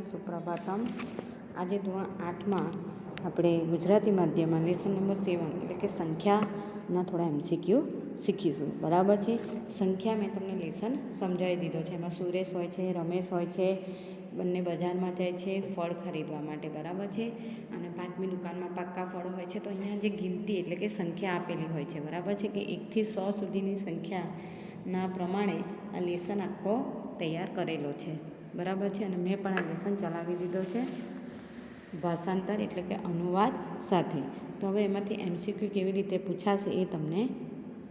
સુપ્રભાતમ। આજે ધોરણ 8માં આપણે ગુજરાતી માધ્યમમાં લેસન નંબર 7 એટલે કે સંખ્યાના થોડા MCQ શીખીશું, બરાબર છે। સંખ્યા મેં તમને લેસન સમજાવી દીધો છે। એમાં સુરેશ હોય છે, રમેશ હોય છે, બંને બજારમાં જાય છે ફળ ખરીદવા માટે, બરાબર છે। અને 5મી દુકાનમાં પાક્કા ફળો હોય છે। તો અહીંયા જે ગિનતી એટલે કે સંખ્યા આપેલી હોય છે, બરાબર છે, કે 1 થી 100 સુધીની સંખ્યાના પ્રમાણે આ લેસન આખો તૈયાર કરેલો છે, બરાબર છે। અને મેં પણ આ લેસન ચલાવી દીધો છે ભાષાંતર એટલે કે અનુવાદ સાથે। તો હવે એમાંથી MCQ કેવી રીતે પૂછાશે એ તમને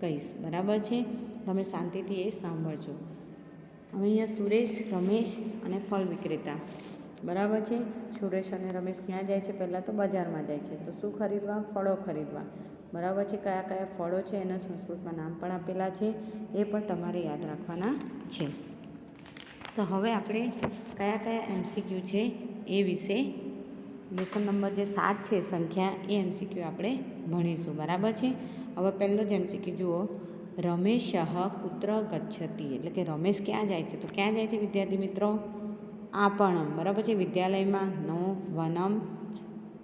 કહીશ, બરાબર છે। તમે શાંતિથી એ સાંભળજો। હવે અહીંયા સુરેશ, રમેશ અને ફળ વિક્રેતા, બરાબર છે। સુરેશ અને રમેશ ક્યાં જાય છે? પહેલાં તો બજારમાં જાય છે। તો શું ખરીદવા? ફળો ખરીદવા, બરાબર છે। કયા કયા ફળો છે એના સંસ્કૃતમાં નામ પણ આપેલા છે, એ પણ તમારે યાદ રાખવાના છે। તો હવે આપણે કયા કયા MCQ છે એ વિશે લેસન નંબર જે 7 છે સંખ્યા, એ MCQ આપણે ભણીશું, બરાબર છે। હવે પહેલો જ MCQ જુઓ, રમેશ કુત્ર ગચ્છતિ, એટલે કે રમેશ ક્યાં જાય છે? તો ક્યાં જાય છે વિદ્યાર્થી મિત્રો? આપણમ, બરાબર છે, વિદ્યાલયમાં, નો, વનમ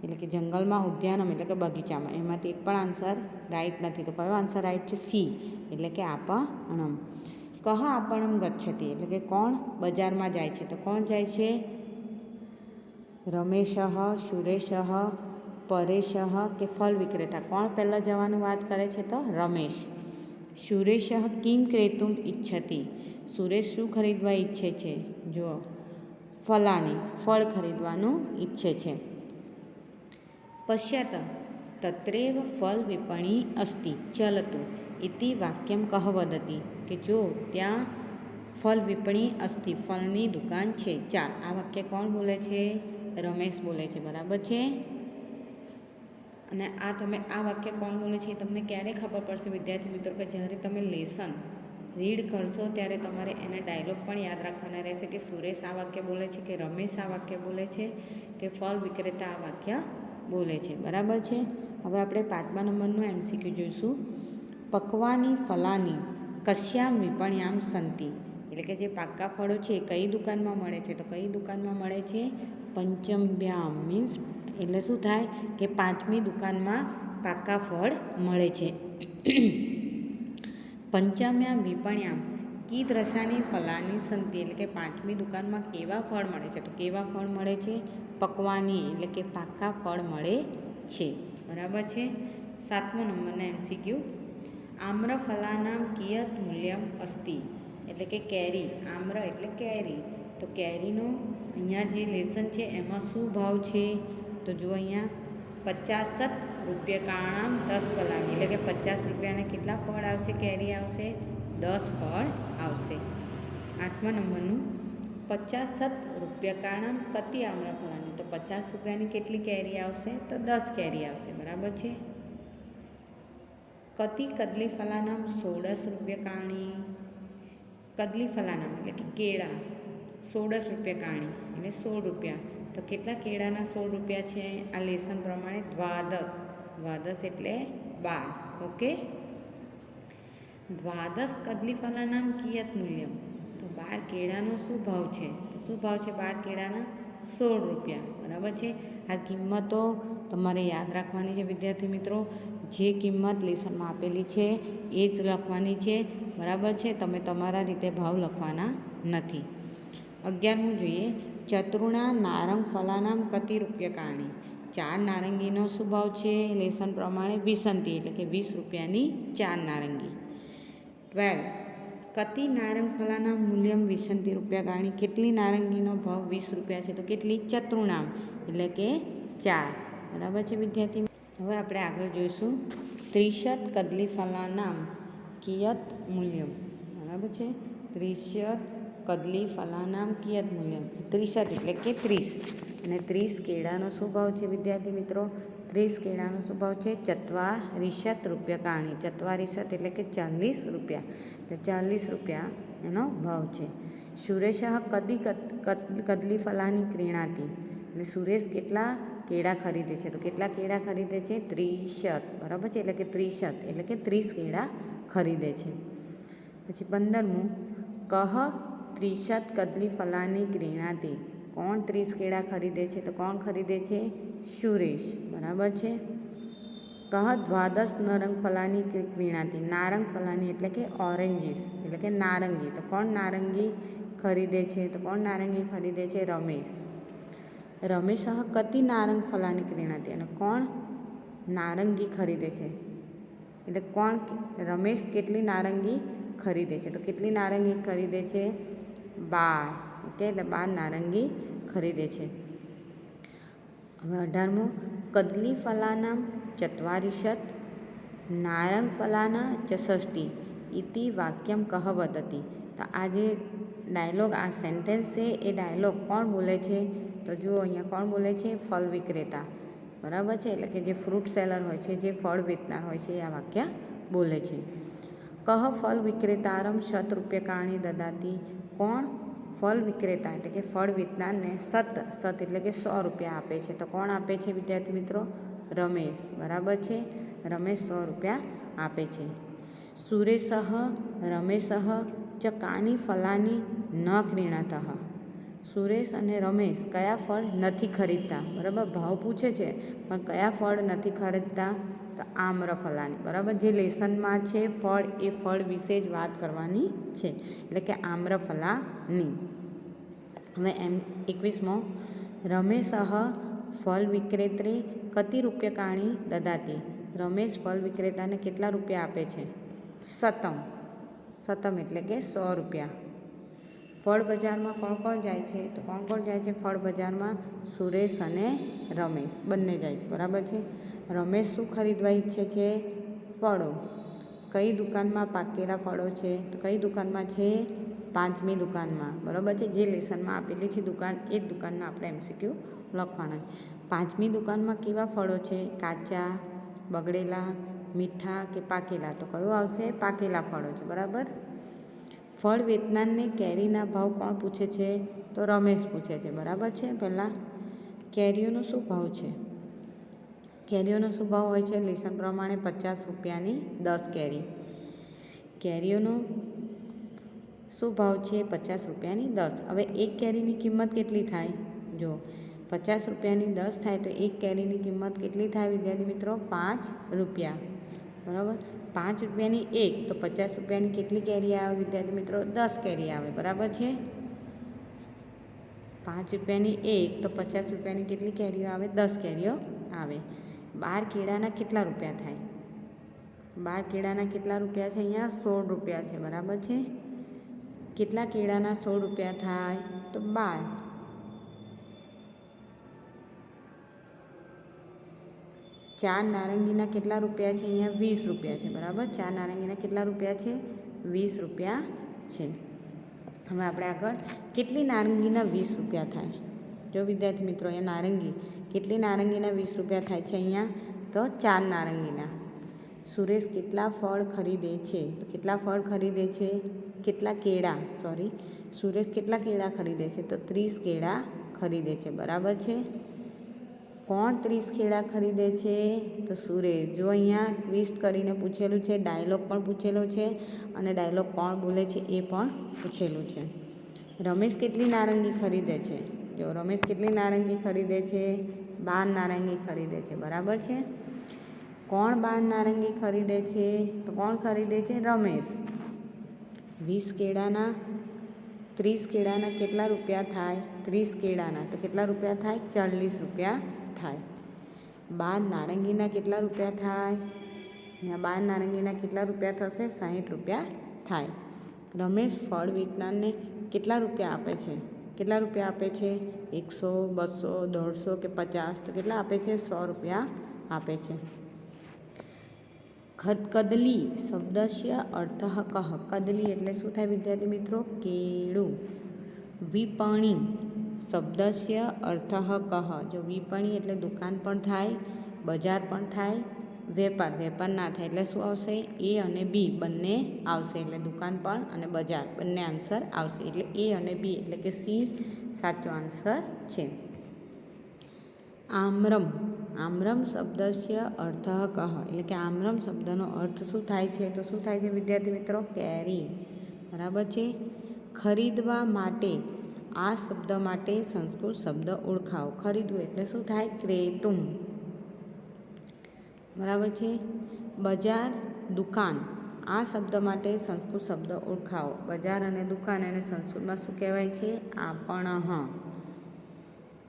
એટલે કે જંગલમાં, ઉદ્યાનમ એટલે કે બગીચામાં। એમાંથી એક પણ આન્સર રાઈટ નથી, તો કયો આન્સર રાઈટ છે? સી એટલે કે આપણમ। કહ આપણમ ગચ્છતિ એટલે કે કોણ બજારમાં જાય છે? તો કોણ જાય છે? રમેશ, સુરેશ, પરેશ કે ફળ વિક્રેતા? કોણ પહેલાં જવાનું વાત કરે છે? તો રમેશ। સુરેશ કિમ ક્રેતુમ ઈચ્છતિ, સુરેશ શું ખરીદવા ઈચ્છે છે? જુઓ, ફલાની, ફળ ખરીદવાનું ઈચ્છે છે। પશ્યત તત્રેવ ફલ વિપણી અસ્તિ ચલતુ ઇતિ વાક્યમ કહ વદતિ, કે જો ત્યાં ફલ વિપણી અસ્તિ, ફળની દુકાન છે, ચાલ। આ વાક્ય કોણ બોલે છે? રમેશ બોલે છે, બરાબર છે। અને આ વાક્ય કોણ બોલે છે એ તમને ક્યારે ખબર પડશે વિદ્યાર્થી મિત્રો? કે જ્યારે તમે લેસન રીડ કરશો ત્યારે તમારે એને ડાયલોગ પણ યાદ રાખવાના રહેશે કે સુરેશ આ વાક્ય બોલે છે, કે રમેશ આ વાક્ય બોલે છે, કે ફળ વિક્રેતા આ વાક્ય બોલે છે, બરાબર છે। હવે આપણે 5મા નંબરનું MCQ જોઈશું, પક્વાની ફલાની કસ્યામ વિપણ્યામ સંતિ, એટલે કે જે પાક્કા ફળો છે એ કઈ દુકાનમાં મળે છે? તો કઈ દુકાનમાં મળે છે? પંચમ્યામ, મીન્સ એટલે શું થાય કે 5મી દુકાનમાં પાક્કા ફળ મળે છે। પંચમ્યામ વિપણ્યામ કીદૃશાની ફલાની સંતિ, એટલે કે 5મી દુકાનમાં કેવા ફળ મળે છે? તો કેવા ફળ મળે છે? પકવાની એટલે કે પાક્કા ફળ મળે છે, બરાબર છે। 7મા નંબરના MCQ, આમ્રફલાનામ કિયત મૂલ્યમ અસ્તિ, એટલે કે કેરી, આમ્ર એટલે કેરી, તો કેરીનો અહીંયા જે લેસન છે એમાં શું ભાવ છે? તો જુઓ અહીંયા 50 રૂપ્યકાણામ 10 ફલાની, એટલે કે 50 રૂપિયાના કેટલા ફળ આવશે? કેરી આવશે? 10 ફળ આવશે। 8મા નંબરનું, 50 રૂપ્યકાણામ કતિ આમ્રફલાની, તો 50 રૂપિયાની કેટલી કેરી આવશે? તો 10 કેરી આવશે, બરાબર છે। કતિ કદલી ફલાનામ 16 રૂપ્યકાણી, કદલી ફલાનામ એટલે કે કેળા, 16 રૂપ્યકાણી એટલે 16 રૂપિયા, તો કેટલા કેળાના 16 રૂપિયા છે આ લેસન પ્રમાણે? દ્વાદશ, દ્વાદશ એટલે 12, ઓકે। દ્વાદશ કદલી ફલાનામ કિયત મૂલ્યમ, તો 12 કેળાનો શું ભાવ છે? તો શું ભાવ છે 12 કેળાના? 16 રૂપિયા, બરાબર છે। આ કિંમતો તમારે યાદ રાખવાની છે વિદ્યાર્થી મિત્રો, જે કિંમત લેસનમાં આપેલી છે એ જ લખવાની છે, બરાબર છે। તમે તમારા રીતે ભાવ લખવાના નથી। 11મું જોઈએ, ચતુર્ણા નારંગ ફલાનામ કતિ રૂપ્યકાણી, 4 નારંગીનો શું ભાવ છે લેસન પ્રમાણે? 20 એટલે કે 20 રૂપિયાની 4 નારંગી। 12 કતિ નારંગ ફલાનામ મૂલ્યમ 20 રૂપ્યકાણી, કેટલી નારંગીનો ભાવ 20 રૂપિયા છે? તો કેટલી? ચતુર્ણામ એટલે કે 4, બરાબર છે વિદ્યાર્થી। હવે આપણે આગળ જોઈશું, 30 કદલી ફલાનામ કિયત મૂલ્યમ, બરાબર છે। 30 કદલી ફલાનામ કિયત મૂલ્યમ, 30 એટલે કે 30, અને 30 કેળાનો શું ભાવ છે વિદ્યાર્થી મિત્રો? 30 કેળાનો શું ભાવ છે? 40 રૂપ્યકાણી, 40 એટલે કે 40 રૂપિયા, એટલે 40 રૂપિયા એનો ભાવ છે। સુરેશ કદલી ફલાની ક્રીણાતિ, એટલે સુરેશ કેટલા કેળા ખરીદે છે? તો કેટલા કેળા ખરીદે છે? 30, બરાબર છે, એટલે કે 30 એટલે કે 30 કેળા ખરીદે છે। પછી 15મું, કહ 30 કદલી ફલાની ક્રીણાતિ, કોણ 30 કેળા ખરીદે છે? તો કોણ ખરીદે છે? સુરેશ. બરાબર છે. કહ દ્વાદશ નરંગ ફલાની ક્રીણાતી. નારંગ ફલાની એટલે કે ઓરેન્જીસ એટલે કે નારંગી. તો કોણ નારંગી ખરીદે છે? તો કોણ નારંગી ખરીદે છે? રમેશ. રમેશ કતિ નારંગ ફલાની ક્રીણાતી. અને કોણ નારંગી ખરીદે છે? એટલે કોણ રમેશ કેટલી નારંગી ખરીદે છે? તો કેટલી નારંગી ખરીદે છે? 12. ઓકે, એટલે 12 નારંગી ખરીદે છે. હવે 18મું, કદલી ફલાનામ ચત્વારિશત નારંગ ફલાના ચષષ્ટી ઇતિ વાક્યમ કહ વદતી. તો આ જે ડાયલોગ, આ સેન્ટેન્સ છે, એ ડાયલોગ કોણ બોલે છે? તો જુઓ અહીંયા કોણ બોલે છે? ફળ વિક્રેતા. બરાબર છે, એટલે કે જે ફ્રૂટ સેલર હોય છે, જે ફળ વેચનાર હોય છે, એ આ વાક્ય બોલે છે. કહ ફળ વિક્રેતારમ ₹100 દદાતી. કોણ ફળ વિક્રેતા એટલે કે ફળ વેચનારને સત એટલે કે 100 રૂપિયા આપે છે? તો કોણ આપે છે વિદ્યાર્થી મિત્રો? રમેશ. બરાબર છે, રમેશ 100 રૂપિયા આપે છે. સુરેશ રમેશ ચ કાની ફલાની ન ક્રીણાતઃ. સુરેશ અને રમેશ કયા ફળ નથી ખરીદતા? બરાબર, ભાવ પૂછે છે પણ કયા ફળ નથી ખરીદતા? તો આમ્રફલાની. બરાબર, જે લેસનમાં છે ફળ, એ ફળ વિશે જ વાત કરવાની છે, એટલે કે આમ્રફલાની. હવે 21મો, રમેશ ફળ વિક્રેત્રે કતિ રૂપ્યકાણી દદાતી. રમેશ ફળ વિક્રેતાને કેટલા રૂપિયા આપે છે? શતમ. શતમ એટલે કે 100 રૂપિયા. ફળ બજારમાં કોણ કોણ જાય છે? તો કોણ કોણ જાય છે ફળ બજારમાં? સુરેશ અને રમેશ બંને જાય છે. બરાબર છે. રમેશ શું ખરીદવા ઈચ્છે છે? ફળો. કઈ દુકાનમાં પાકેલા ફળો છે? તો કઈ દુકાનમાં છે? 5મી દુકાનમાં. બરાબર છે, જે લેસનમાં આપેલી છે દુકાન, એ જ દુકાનના આપણે MCQ લખવાના. 5મી દુકાનમાં કેવા ફળો છે? કાચા, બગડેલા, મીઠા કે પાકેલા? તો કયું આવશે? પાકેલા ફળો છે. બરાબર. ફળ વેચનારને કેરીના ભાવ કોણ પૂછે છે? તો રમેશ પૂછે છે. બરાબર છે. પહેલાં કેરીઓનો શું ભાવ છે? કેરીઓનો શું ભાવ હોય છે? લેસન પ્રમાણે 50 રૂપિયાની 10 કેરી. કેરીઓનો શું ભાવ છે? 50 રૂપિયાની 10. હવે એક કેરીની કિંમત કેટલી થાય? જો 50 રૂપિયાની 10 થાય તો એક કેરીની કિંમત કેટલી થાય વિદ્યાર્થી મિત્રો? 5 રૂપિયા. બરાબર, 5 રૂપિયાની એક, તો 50 રૂપિયાની કેટલી કેરી આવે વિદ્યાર્થી મિત્રો? 10 કેરી આવે. બરાબર છે. 5 રૂપિયાની એક, તો 50 રૂપિયાની કેટલી કેરીઓ આવે? 10 કેરીઓ આવે. 12 કેળાના કેટલા રૂપિયા થાય? 12 કેળાના કેટલા રૂપિયા છે? અહીંયા 16 રૂપિયા છે. બરાબર છે. કેટલા કેળાના 16 રૂપિયા થાય? તો 12. 4 નારંગીના કેટલા રૂપિયા છે? અહીંયા 20 રૂપિયા છે. બરાબર, 4 નારંગીના કેટલા રૂપિયા છે? 20 રૂપિયા છે. હવે આપણે આગળ, કેટલી નારંગીના 20 રૂપિયા થાય? જો વિદ્યાર્થી મિત્રો, અહીંયા નારંગી, કેટલી નારંગીના 20 રૂપિયા થાય છે? અહીંયા તો 4 નારંગીના. સુરેશ કેટલા ફળ ખરીદે છે? તો કેટલા ફળ ખરીદે છે? કેટલા કેળા, સોરી, સુરેશ કેટલા કેળા ખરીદે છે? તો 30 કેળા ખરીદે છે. બરાબર છે. કોણ 30 કેળા ખરીદે છે? તો સુરેશ. જો અહીંયા ટ્વિસ્ટ કરીને પૂછેલું છે, ડાયલોગ પણ પૂછેલો છે અને ડાયલોગ કોણ બોલે છે એ પણ પૂછેલું છે. રમેશ કેટલી નારંગી ખરીદે છે? જો રમેશ કેટલી નારંગી ખરીદે છે? 12 નારંગી ખરીદે છે. બરાબર છે. કોણ 12 નારંગી ખરીદે છે? તો કોણ ખરીદે છે? રમેશ. 20 કેળાના 30 કેળાના કેટલા રૂપિયા થાય? 30 કેળાના તો કેટલા રૂપિયા થાય? 40 રૂપિયા થાય. 12 નારંગીના કેટલા રૂપિયા થાય? અહીંયા 12 નારંગીના કેટલા રૂપિયા થશે? 60 રૂપિયા થાય. રમેશ ફળ વેચનારને કેટલા રૂપિયા આપે છે? કેટલા રૂપિયા આપે છે? 100, 200, 150 કે 50? તો કેટલા આપે છે? 100 રૂપિયા આપે છે. કદલી શબ્દસ્ય અર્થ કહ. કદલી એટલે શું થાય વિદ્યાર્થી મિત્રો? કેળું. વિપણી શબ્દસ્ય અર્થ કહ. જો વિપણી એટલે દુકાન પણ થાય, બજાર પણ થાય, વેપાર ના થાય એટલે શું આવશે? એ અને બી બંને આવશે, એટલે દુકાન પણ અને બજાર બંને આન્સર આવશે, એટલે એ અને બી એટલે કે સી સાચો આન્સર છે. આમ્રમ. આમ્રમ શબ્દસ્ય અર્થ કહ. એટલે કે આમ્રમ શબ્દનો અર્થ શું થાય છે? તો શું થાય છે વિદ્યાર્થી મિત્રો? કેરી. બરાબર છે. ખરીદવા માટે આ શબ્દ માટે સંસ્કૃત શબ્દ ઓળખાવો. ખરીદવું એટલે શું થાય? ક્રેતુમ. બરાબર છે. બજાર, દુકાન, આ શબ્દ માટે સંસ્કૃત શબ્દ ઓળખાવો. બજાર અને દુકાન એને સંસ્કૃતમાં શું કહેવાય છે? આપણઃ.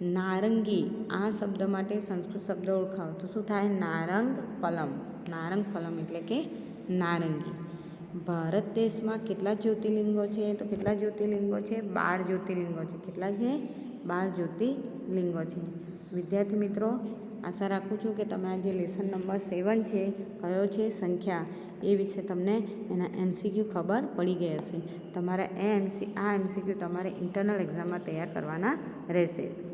નારંગી, આ શબ્દ માટે સંસ્કૃત શબ્દ ઓળખાવો તો શું થાય? નારંગ ફલમ. નારંગ ફલમ એટલે કે નારંગી. ભારત દેશમાં કેટલા જ્યોતિર્લિંગો છે? તો કેટલા જ્યોતિર્લિંગો છે? 12 જ્યોતિર્લિંગો છે. કેટલા છે? 12 જ્યોતિર્લિંગો છે. વિદ્યાર્થી મિત્રો, આશા રાખું છું કે તમે આ જે લેસન નંબર 7 છે, કયો છે? સંખ્યા, એ વિશે તમને એના MCQ ખબર પડી ગઈ હશે. તમારે આ MCQ તમારે ઇન્ટરનલ એક્ઝામમાં તૈયાર કરવાના રહેશે.